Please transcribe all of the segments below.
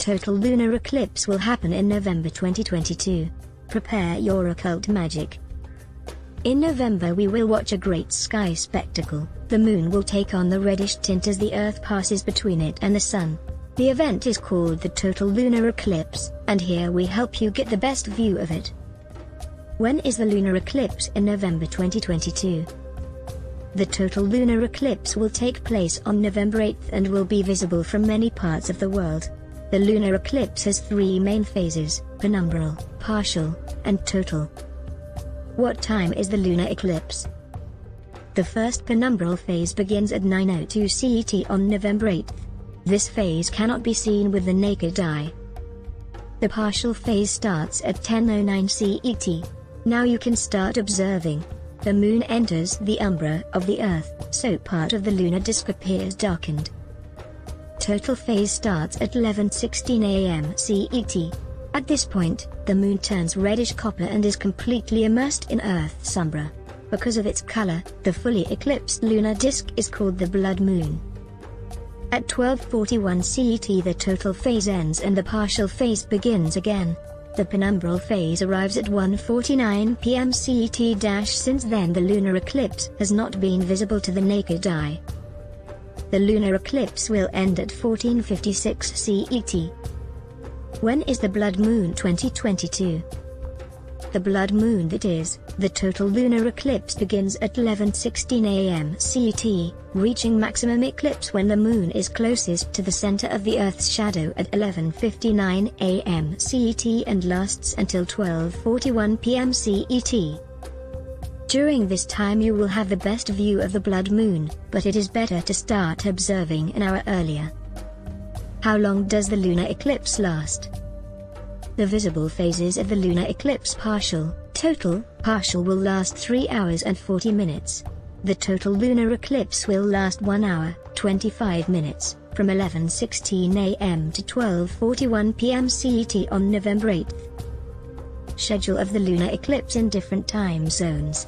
total lunar eclipse will happen in November 2022. Prepare your occult magic. In November we will watch a great sky spectacle. The moon will take on the reddish tint as the Earth passes between it and the Sun. The event is called the total lunar eclipse, and here we help you get the best view of it. When is the lunar eclipse in November 2022? The total lunar eclipse will take place on November 8th and will be visible from many parts of the world. The lunar eclipse has three main phases: penumbral, partial, and total. What time is the lunar eclipse? The first penumbral phase begins at 9:02 CET on November 8th. This phase cannot be seen with the naked eye. The partial phase starts at 10:09 CET. Now you can start observing. The moon enters the umbra of the Earth, so part of the lunar disk appears darkened. Total phase starts at 11:16 AM CET. At this point, the moon turns reddish-copper and is completely immersed in Earth's umbra. Because of its color, the fully eclipsed lunar disk is called the blood moon. At 12:41 CET the total phase ends and the partial phase begins again. The penumbral phase arrives at 1:49 PM CET. Since then the lunar eclipse has not been visible to the naked eye. The lunar eclipse will end at 14:56 CET. When is the blood moon 2022? The blood moon, that is, the total lunar eclipse, begins at 11:16 AM CET, reaching maximum eclipse when the moon is closest to the center of the Earth's shadow at 11:59 AM CET and lasts until 12:41 PM CET. During this time you will have the best view of the blood moon, but it is better to start observing an hour earlier. How long does the lunar eclipse last? The visible phases of the lunar eclipse: partial, total. Partial will last 3 hours and 40 minutes. The total lunar eclipse will last 1 hour, 25 minutes, from 11:16 AM to 12:41 PM CET on November 8th. Schedule of the lunar eclipse in different time zones.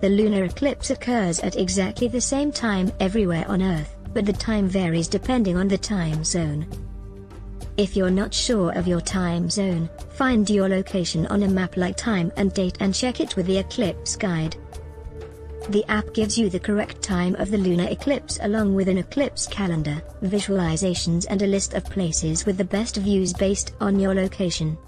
The lunar eclipse occurs at exactly the same time everywhere on Earth, but the time varies depending on the time zone. If you're not sure of your time zone, find your location on a map like time and date and check it with the eclipse guide. The app gives you the correct time of the lunar eclipse along with an eclipse calendar, visualizations and a list of places with the best views based on your location.